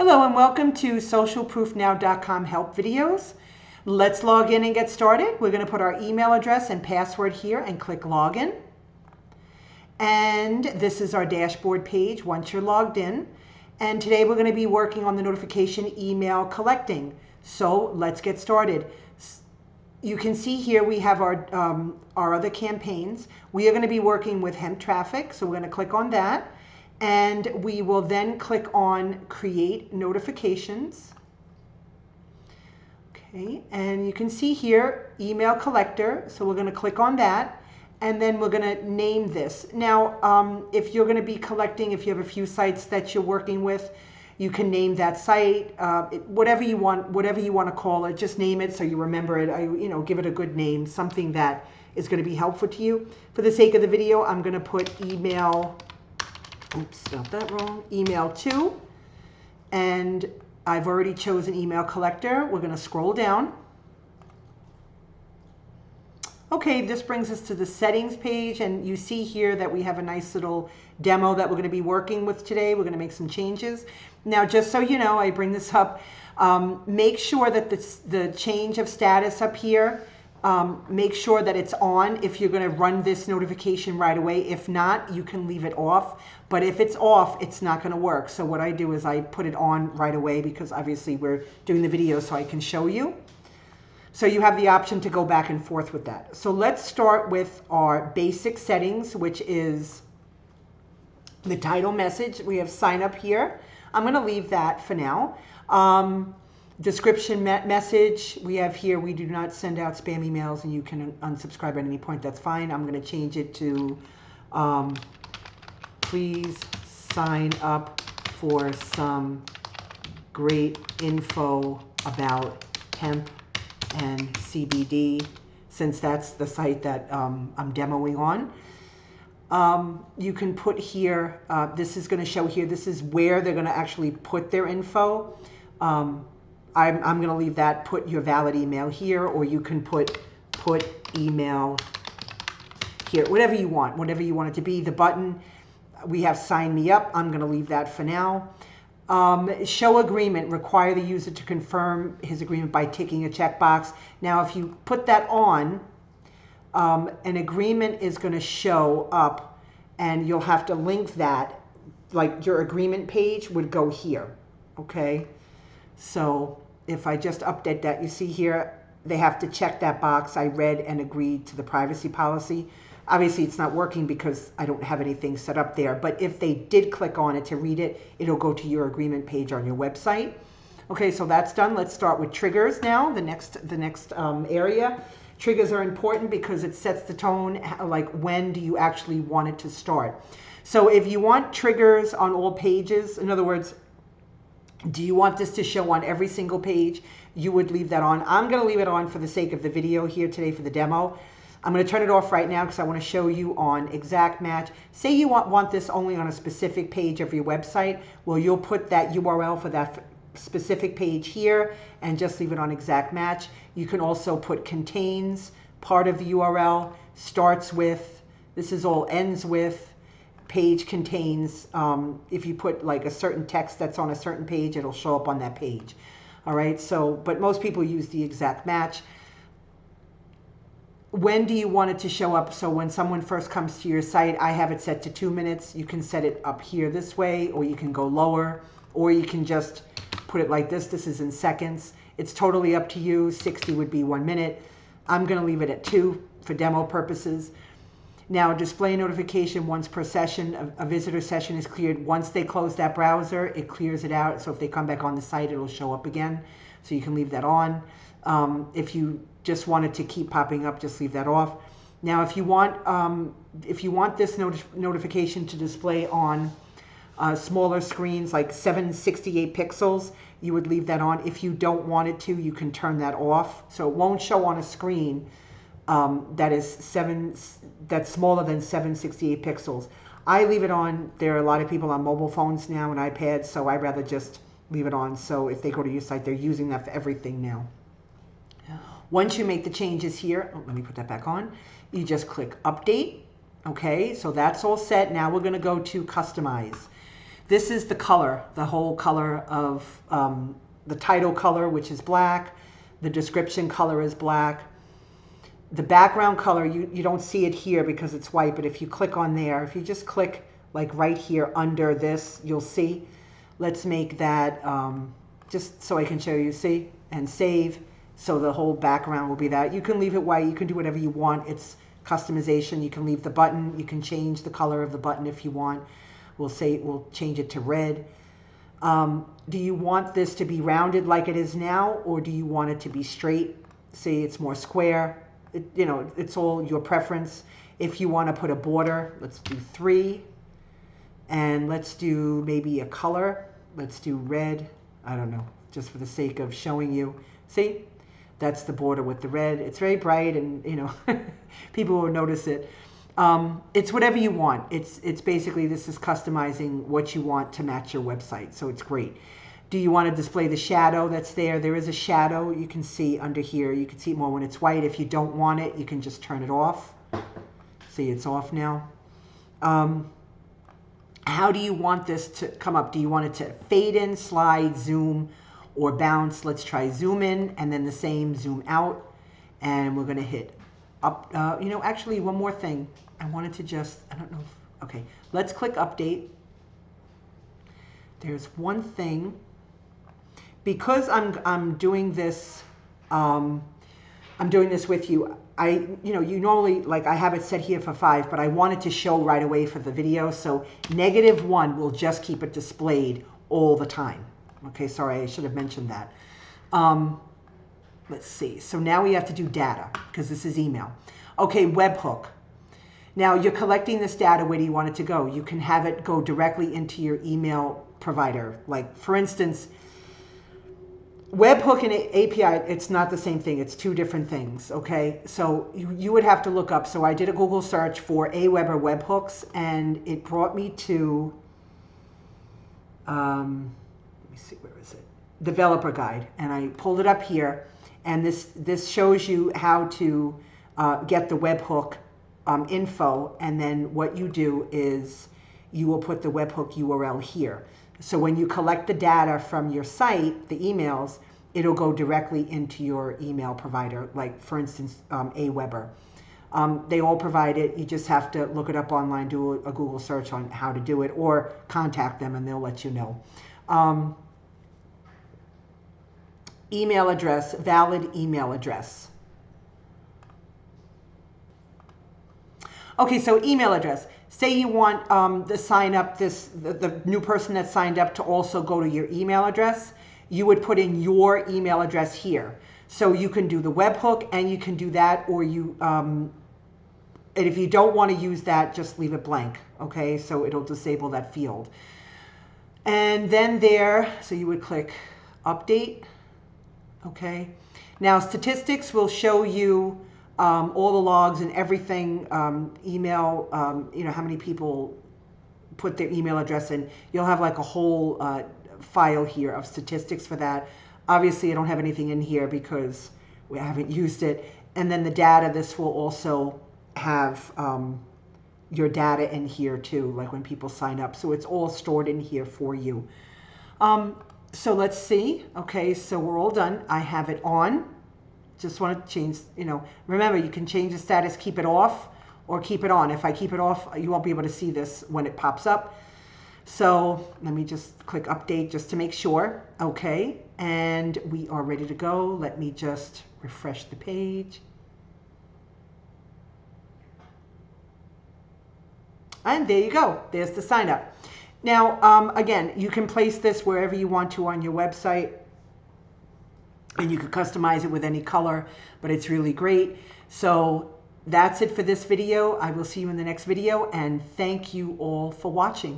Hello and welcome to socialproofnow.com help videos. Let's log in and get started. We're going to put our email address and password here and click login. And this is our dashboard page once you're logged in. And today we're going to be working on the notification email collecting. So let's get started. You can see here we have our other campaigns. We are going to be working with hemp traffic, so we're going to click on that. And we will then click on create notifications. Okay, and you can see here email collector, so we're going to click on that, and then we're going to name this. Now if you're going to be collecting, if you have a few sites that you're working with, you can name that site whatever you want to call it. Just name it so you remember it. Give it a good name, something that is going to be helpful to you. For the sake of the video, I'm going to put email, oops, spelled that wrong, email 2, and I've already chosen email collector. We're going to scroll down. Okay, this brings us to the settings page, and you see here that we have a nice little demo that we're going to be working with today. We're going to make some changes. Now, just so you know, I bring this up, make sure that the change of status up here, make sure that it's on if you're going to run this notification right away. If not, you can leave it off. But if it's off, it's not going to work. So what I do is I put it on right away because obviously we're doing the video so I can show you. So you have the option to go back and forth with that. So let's start with our basic settings, which is the title message. We have sign up here. I'm going to leave that for now. Description message we have here, we do not send out spam emails and you can unsubscribe at any point. That's fine. I'm going to change it to please sign up for some great info about hemp and CBD, since that's the site that I'm demoing on. You can put here, this is going to show here, this is where they're going to actually put their info. I'm going to leave that, put your valid email here, or you can put email here, whatever you want it to be. The button, we have sign me up. I'm going to leave that for now. Show agreement, require the user to confirm his agreement by ticking a checkbox. Now, if you put that on, an agreement is going to show up and you'll have to link that, like your agreement page would go here. Okay. So if I just update that, you see here, they have to check that box. I read and agreed to the privacy policy. Obviously, it's not working because I don't have anything set up there. But if they did click on it to read it, it'll go to your agreement page on your website. Okay, so that's done. Let's start with triggers now, the next area. Triggers are important because it sets the tone, like when do you actually want it to start. So if you want triggers on all pages, in other words, do you want this to show on every single page? You would leave that on. I'm going to leave it on for the sake of the video here today for the demo. I'm going to turn it off right now because I want to show you on exact match. Say you want this only on a specific page of your website. Well, you'll put that URL for that specific page here and just leave it on exact match. You can also put contains, part of the URL, starts with, this is all ends with, page contains. If you put like a certain text that's on a certain page, it'll show up on that page. All right, so, but most people use the exact match. When do you want it to show up? So when someone first comes to your site, I have it set to 2 minutes. You can set it up here this way, or you can go lower, or you can just put it like this. This is in seconds. It's totally up to you. 60 would be 1 minute. I'm going to leave it at 2 for demo purposes. Now, display notification once per session. A visitor session is cleared. Once they close that browser, it clears it out. So if they come back on the site, it'll show up again. So you can leave that on. If you just want it to keep popping up, just leave that off. Now, if you want this notification to display on smaller screens, like 768 pixels, you would leave that on. If you don't want it to, you can turn that off. So it won't show on a screen that's smaller than 768 pixels. I leave it on. There are a lot of people on mobile phones now and iPads, so I'd rather just leave it on. So if they go to your site, they're using that for everything now. Once you make the changes here, let me put that back on, you just click update. Okay, so that's all set. Now we're going to go to customize. This is the color, the whole color of the title color, which is black. The description color is black. The background color, you don't see it here because it's white, but if you click on there, if you just click like right here under this, you'll see. Let's make that, just so I can show you, see, and save. So the whole background will be that. You can leave it white, you can do whatever you want. It's customization. You can leave the button, you can change the color of the button if you want. We'll change it to red. Do you want this to be rounded like it is now, or do you want it to be straight? See, it's more square. It's all your preference. If you want to put a border, let's do 3. And let's do maybe a color. Let's do red. I don't know, just for the sake of showing you. See, that's the border with the red. It's very bright, and people will notice it. It's whatever you want. It's basically, this is customizing what you want to match your website. So it's great. Do you want to display the shadow that's there? There is a shadow you can see under here. You can see it more when it's white. If you don't want it, you can just turn it off. See, it's off now. How do you want this to come up? Do you want it to fade in, slide, zoom, or bounce? Let's try zoom in, and then the same zoom out. And we're going to hit up. Actually, one more thing. I wanted to just, I don't know. Okay, let's click update. There's one thing. Because I'm doing this, I'm doing this with you. You normally, like, I have it set here for 5, but I wanted to show right away for the video. So -1 will just keep it displayed all the time. Okay, sorry, I should have mentioned that. Let's see. So now we have to do data, because this is email. Okay, webhook. Now you're collecting this data. Where do you want it to go? You can have it go directly into your email provider. Like, for instance, webhook and API, it's not the same thing. It's 2 different things, okay? So you would have to look up. So I did a Google search for Aweber webhooks, and it brought me to, let me see, where is it? Developer Guide. And I pulled it up here, and this shows you how to get the webhook info, and then what you do is you will put the webhook URL here. So when you collect the data from your site, the emails, it'll go directly into your email provider, like, for instance, Aweber. They all provide it. You just have to look it up online, do a Google search on how to do it, or contact them and they'll let you know. Email address, valid email address. Okay, so email address. Say you want the new person that signed up to also go to your email address. You would put in your email address here. So you can do the webhook, and you can do that, or and if you don't want to use that, just leave it blank. Okay, so it'll disable that field. And then so you would click update. Okay, now statistics will show you all the logs and everything, email, how many people put their email address in. You'll have like a whole file here of statistics for that. Obviously, I don't have anything in here because we haven't used it. And then the data, this will also have your data in here too, like when people sign up. So it's all stored in here for you. So let's see. Okay, so we're all done. I have it on. Just want to change, remember, you can change the status, keep it off or keep it on. If I keep it off, you won't be able to see this when it pops up. So let me just click update just to make sure. Okay, and we are ready to go. Let me just refresh the page. And there you go. There's the sign up. Now, again, you can place this wherever you want to on your website. And you can customize it with any color, but it's really great. So that's it for this video. I will see you in the next video, and thank you all for watching.